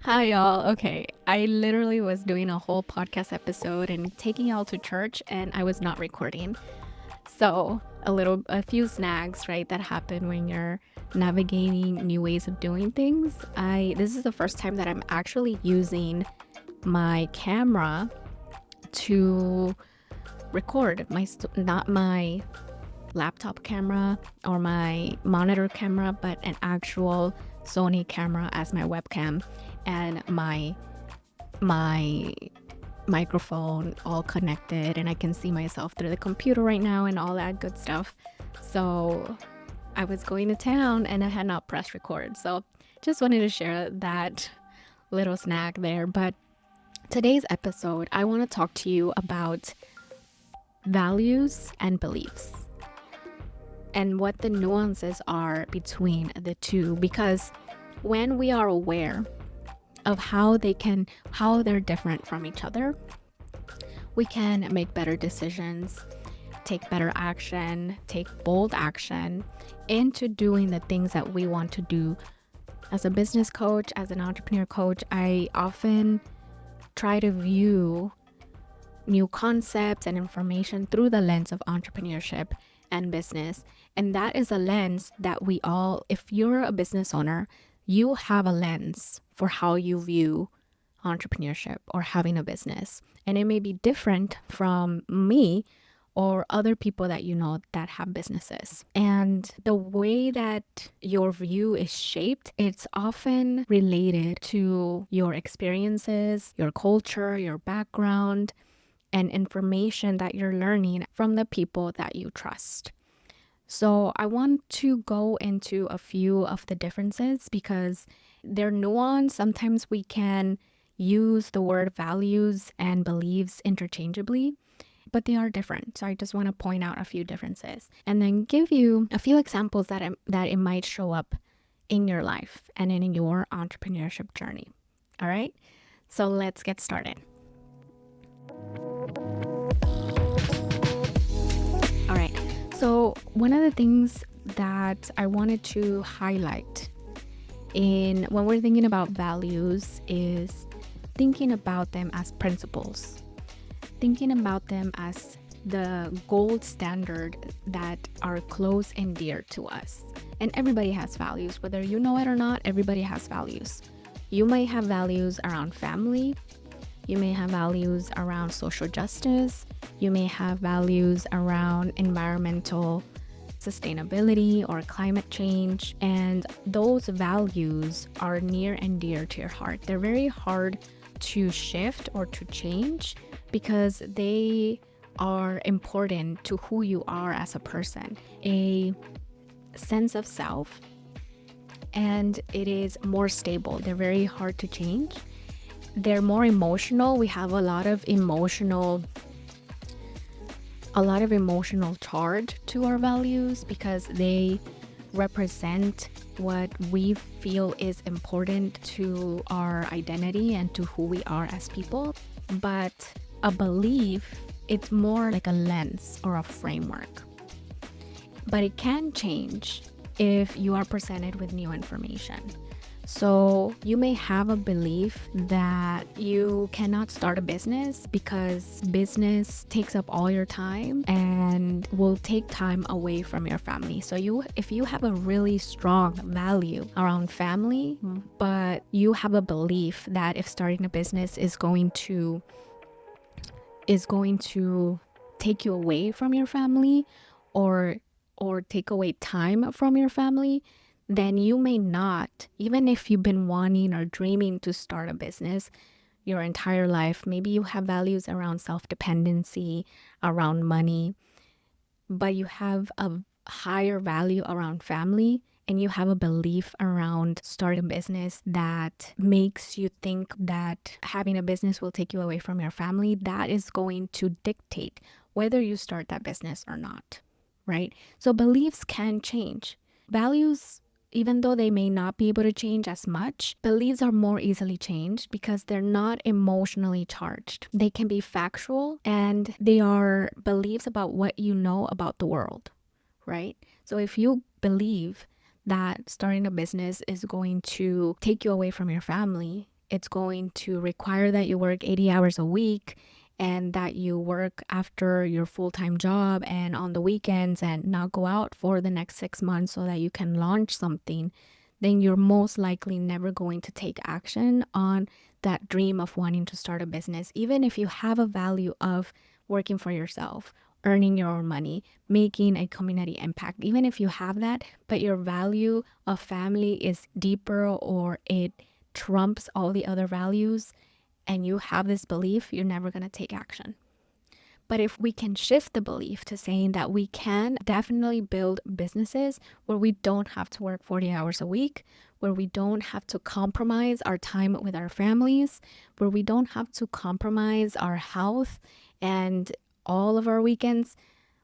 Hi, y'all. Okay, I literally was doing a whole podcast episode and taking y'all to church, and I was not recording. So, a few snags, right, that happen when you're navigating new ways of doing things. This is the first time that I'm actually using my camera to record not my laptop camera or my monitor camera, but an actual Sony camera as my webcam and my microphone all connected, and I can see myself through the computer right now and all that good stuff. So I was going to town and I had not pressed record. So just wanted to share that little snack there. But today's episode, I want to talk to you about values and beliefs and what the nuances are between the two, because when we are aware of how they're different from each other, we can make better decisions, take better action, take bold action into doing the things that we want to do. As a business coach, as an entrepreneur coach, I often try to view new concepts and information through the lens of entrepreneurship and business. And that is a lens that we all, if you're a business owner, you have a lens for how you view entrepreneurship or having a business. And it may be different from me or other people that you know that have businesses. And the way that your view is shaped, it's often related to your experiences, your culture, your background, and information that you're learning from the people that you trust. So I want to go into a few of the differences because they're nuanced. Sometimes we can use the word values and beliefs interchangeably, but they are different. So I just want to point out a few differences and then give you a few examples that it might show up in your life and in your entrepreneurship journey. All right, so let's get started. All right. So, one of the things that I wanted to highlight in when we're thinking about values is thinking about them as principles, thinking about them as the gold standard that are close and dear to us. And everybody has values, whether you know it or not, everybody has values. You may have values around family, you may have values around social justice, you may have values around environmental sustainability or climate change, and those values are near and dear to your heart. They're very hard to shift or to change because they are important to who you are as a person, a sense of self, and it is more stable. They're very hard to change. They're more emotional. We have a lot of emotional charge to our values because they represent what we feel is important to our identity and to who we are as people. But a belief, it's more like a lens or a framework. But it can change if you are presented with new information. So you may have a belief that you cannot start a business because business takes up all your time and will take time away from your family. So if you have a really strong value around family, but you have a belief that if starting a business is going to take you away from your family or take away time from your family, then you may not, even if you've been wanting or dreaming to start a business your entire life. Maybe you have values around self-dependency, around money, but you have a higher value around family and you have a belief around starting a business that makes you think that having a business will take you away from your family. That is going to dictate whether you start that business or not, right? So beliefs can change. Values, even though they may not be able to change as much, beliefs are more easily changed because they're not emotionally charged. They can be factual and they are beliefs about what you know about the world, right? So if you believe that starting a business is going to take you away from your family it's going to require that you work 80 hours a week and that you work after your full-time job and on the weekends and not go out for the next 6 months so that you can launch something, then you're most likely never going to take action on that dream of wanting to start a business. Even if you have a value of working for yourself, earning your own money, making a community impact, even if you have that, but your value of family is deeper or it trumps all the other values, and you have this belief, you're never going to take action. But if we can shift the belief to saying that we can definitely build businesses where we don't have to work 40 hours a week, where we don't have to compromise our time with our families, where we don't have to compromise our health and all of our weekends.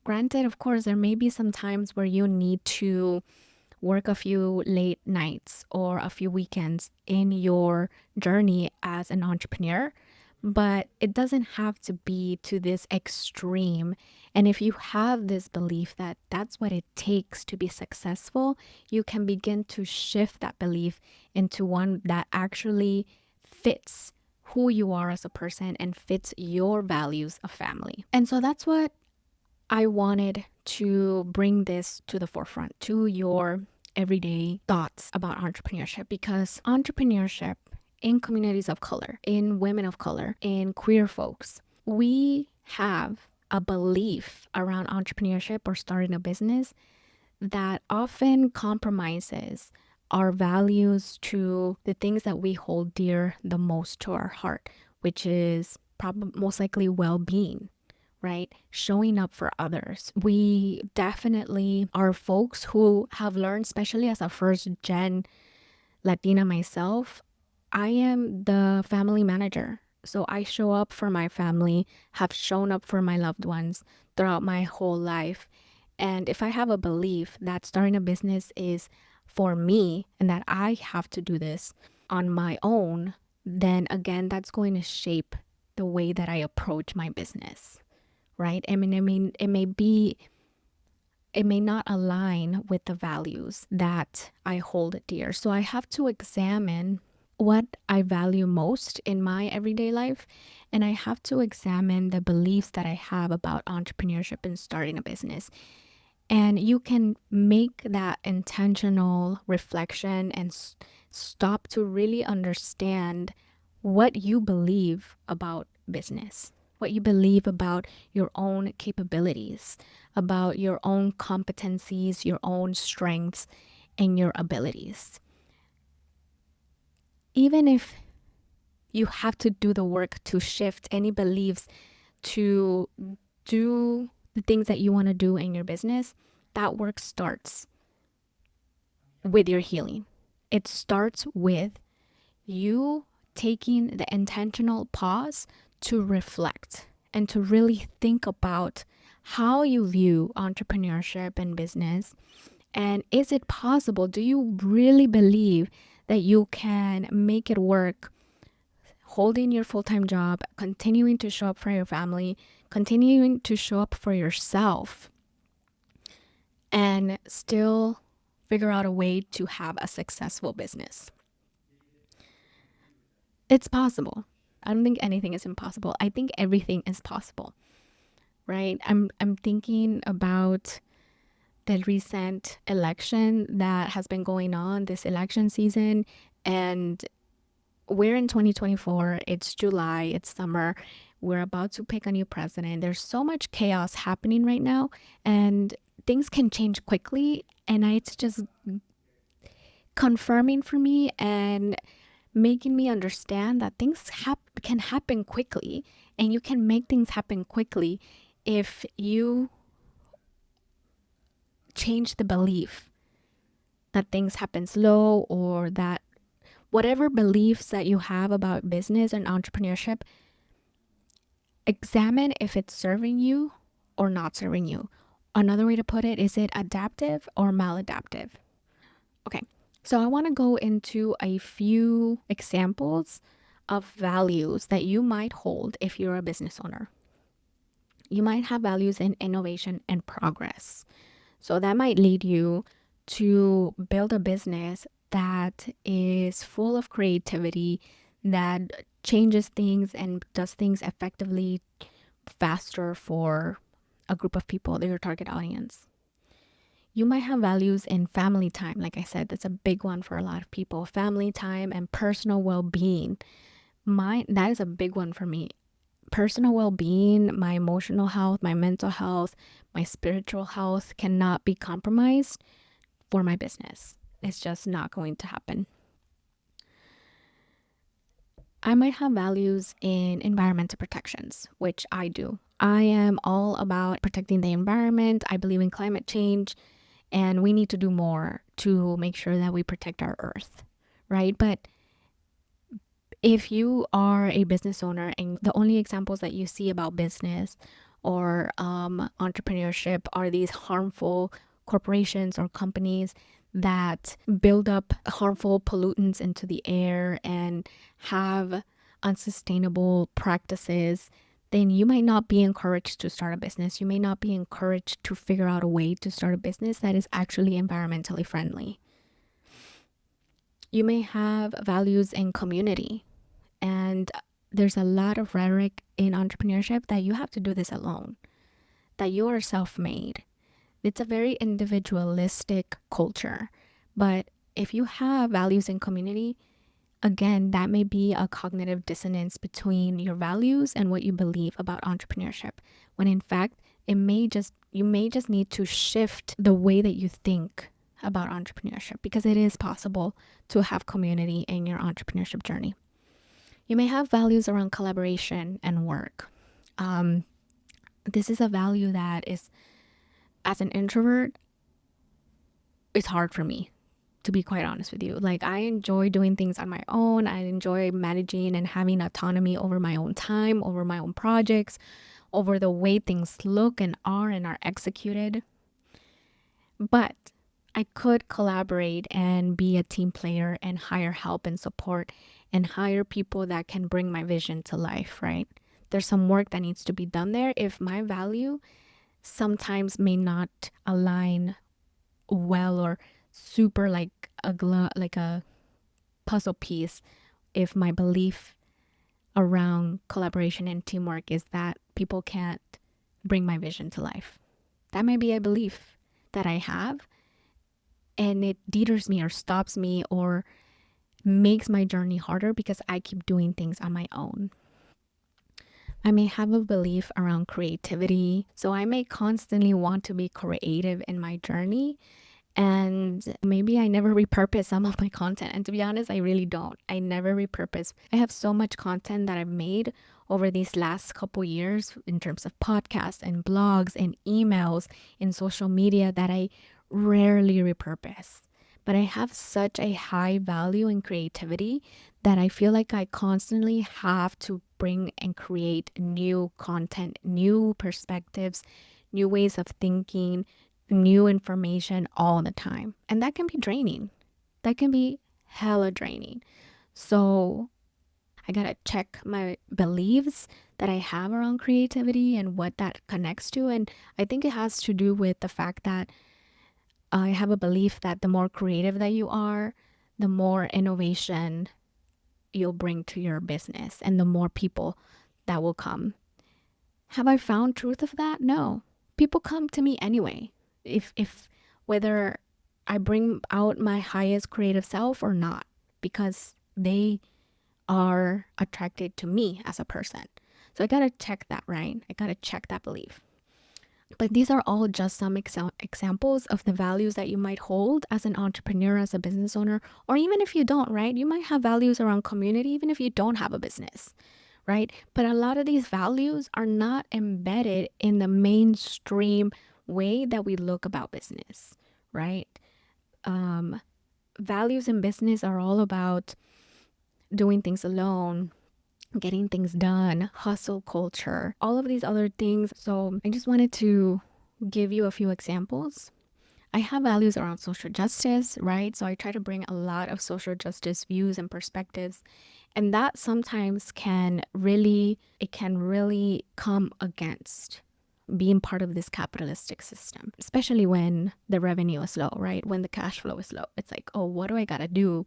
Granted, of course, there may be some times where you need to work a few late nights or a few weekends in your journey as an entrepreneur, but it doesn't have to be to this extreme. And if you have this belief that that's what it takes to be successful, you can begin to shift that belief into one that actually fits who you are as a person and fits your values of family. And so that's what I wanted to bring this to the forefront, to your everyday thoughts about entrepreneurship, because entrepreneurship in communities of color, in women of color, in queer folks, we have a belief around entrepreneurship or starting a business that often compromises our values to the things that we hold dear the most to our heart, which is probably most likely well-being, right? Showing up for others. We definitely are folks who have learned, especially as a first gen Latina myself, I am the family manager. So I show up for my family, have shown up for my loved ones throughout my whole life. And if I have a belief that starting a business is for me and that I have to do this on my own, then again, that's going to shape the way that I approach my business, right? It may not align with the values that I hold dear. So I have to examine what I value most in my everyday life. And I have to examine the beliefs that I have about entrepreneurship and starting a business. And you can make that intentional reflection and stop to really understand what you believe about business, what you believe about your own capabilities, about your own competencies, your own strengths, and your abilities. Even if you have to do the work to shift any beliefs to do the things that you want to do in your business, that work starts with your healing. It starts with you taking the intentional pause to reflect and to really think about how you view entrepreneurship and business. And is it possible? Do you really believe that you can make it work holding your full-time job, continuing to show up for your family, continuing to show up for yourself, and still figure out a way to have a successful business? It's possible. I don't think anything is impossible. I think everything is possible, right? I'm thinking about the recent election that has been going on, this election season, and we're in 2024. It's July, it's summer. We're about to pick a new president. There's so much chaos happening right now, and things can change quickly. And it's just confirming for me and making me understand that things can happen quickly, and you can make things happen quickly if you change the belief that things happen slow, or that whatever beliefs that you have about business and entrepreneurship, examine if it's serving you or not serving you. Another way to put it, is it adaptive or maladaptive? Okay, so I want to go into a few examples of values that you might hold if you're a business owner. You might have values in innovation and progress. So that might lead you to build a business that is full of creativity, that changes things and does things effectively faster for a group of people, your target audience. You might have values in family time. Like I said, that's a big one for a lot of people. Family time and personal well-being. That is a big one for me. Personal well-being, my emotional health, my mental health, my spiritual health cannot be compromised for my business. It's just not going to happen. I might have values in environmental protections, which I do. I am all about protecting the environment. I believe in climate change, and we need to do more to make sure that we protect our earth, right? But if you are a business owner and the only examples that you see about business or entrepreneurship are these harmful corporations or companies that build up harmful pollutants into the air and have unsustainable practices, then you might not be encouraged to start a business. You may not be encouraged to figure out a way to start a business that is actually environmentally friendly. You may have values in community, and there's a lot of rhetoric in entrepreneurship that you have to do this alone, that you are self-made. It's a very individualistic culture. But if you have values in community, again, that may be a cognitive dissonance between your values and what you believe about entrepreneurship. When in fact, you may just need to shift the way that you think about entrepreneurship, because it is possible to have community in your entrepreneurship journey. You may have values around collaboration and work. This is a value that is, as an introvert, it's hard for me, to be quite honest with you. Like, I enjoy doing things on my own. I enjoy managing and having autonomy over my own time, over my own projects, over the way things look and are executed. But I could collaborate and be a team player and hire help and support and hire people that can bring my vision to life, right? There's some work that needs to be done there if my value sometimes may not align well or super like a puzzle piece. If my belief around collaboration and teamwork is that people can't bring my vision to life, that may be a belief that I have, and it deters me or stops me or makes my journey harder because I keep doing things on my own. I may have a belief around creativity, so I may constantly want to be creative in my journey, and maybe I never repurpose some of my content. And to be honest, I really don't. I never repurpose. I have so much content that I've made over these last couple years in terms of podcasts and blogs and emails in social media that I rarely repurpose. But I have such a high value in creativity that I feel like I constantly have to bring and create new content, new perspectives, new ways of thinking, new information all the time. And that can be draining. That can be hella draining. So I gotta check my beliefs that I have around creativity and what that connects to. And I think it has to do with the fact that I have a belief that the more creative that you are, the more innovation you'll bring to your business and the more people that will come. Have I found truth of that? No. People come to me anyway. If whether I bring out my highest creative self or not, because they are attracted to me as a person. So I gotta check that, right? I gotta check that belief. But these are all just some examples of the values that you might hold as an entrepreneur, as a business owner, or even if you don't, right? You might have values around community, even if you don't have a business, right? But a lot of these values are not embedded in the mainstream way that we look about business, right? Values in business are all about doing things alone, getting things done, hustle culture, all of these other things. So I just wanted to give you a few examples. I have values around social justice, right? So I try to bring a lot of social justice views and perspectives. And that sometimes can really come against being part of this capitalistic system, especially when the revenue is low, right? When the cash flow is low. It's like, oh, what do I gotta do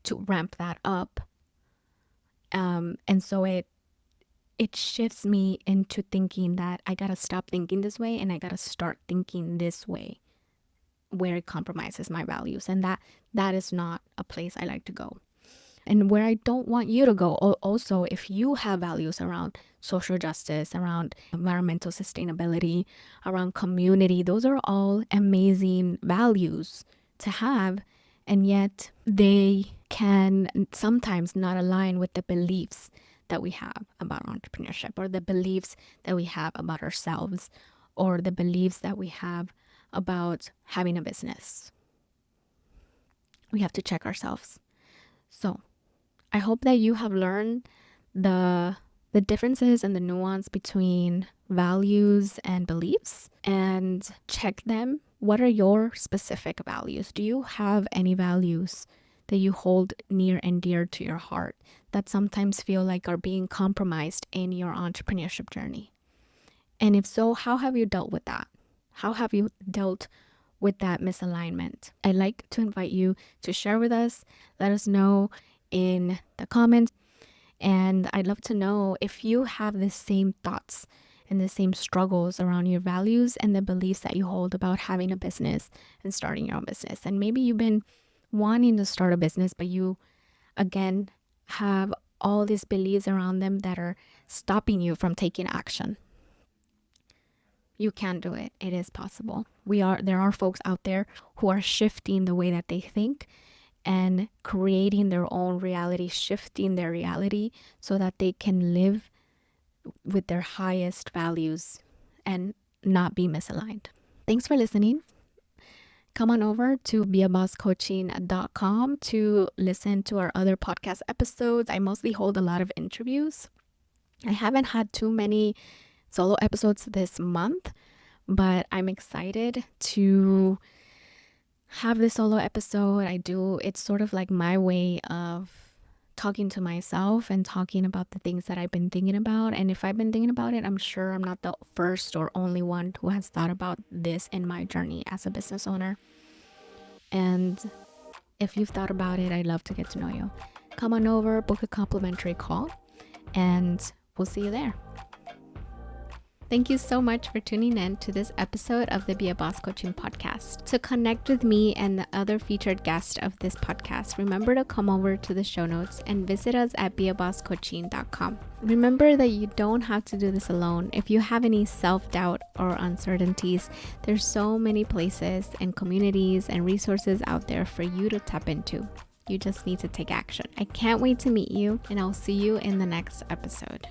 to ramp that up And so it shifts me into thinking that I gotta stop thinking this way and I gotta start thinking this way, where it compromises my values, and that is not a place I like to go, and where I don't want you to go. Also, if you have values around social justice, around environmental sustainability, around community, those are all amazing values to have, and yet they can sometimes not align with the beliefs that we have about entrepreneurship, or the beliefs that we have about ourselves, or the beliefs that we have about having a business. We have to check ourselves. So I hope that you have learned the differences and the nuance between values and beliefs, and check them. What are your specific values? Do you have any values that you hold near and dear to your heart that sometimes feel like are being compromised in your entrepreneurship journey? And if so, how have you dealt with that? How have you dealt with that misalignment? I'd like to invite you to share with us. Let us know in the comments. And I'd love to know if you have the same thoughts and the same struggles around your values and the beliefs that you hold about having a business and starting your own business. And maybe you've been wanting to start a business, but you, again, have all these beliefs around them that are stopping you from taking action. You can do it. It is possible. There are folks out there who are shifting the way that they think and creating their own reality, shifting their reality so that they can live with their highest values and not be misaligned. Thanks for listening. Come on over to beabosscoaching.com to listen to our other podcast episodes. I mostly hold a lot of interviews. I haven't had too many solo episodes this month, but I'm excited to have this solo episode. It's sort of like my way of talking to myself and talking about the things that I've been thinking about. And if I've been thinking about it, I'm sure I'm not the first or only one who has thought about this in my journey as a business owner. And if you've thought about it, I'd love to get to know you. Come on over, book a complimentary call, and we'll see you there. Thank you so much for tuning in to this episode of the Be a Boss Coaching podcast. To connect with me and the other featured guests of this podcast, remember to come over to the show notes and visit us at beabosscoaching.com. Remember that you don't have to do this alone. If you have any self-doubt or uncertainties, there's so many places and communities and resources out there for you to tap into. You just need to take action. I can't wait to meet you, and I'll see you in the next episode.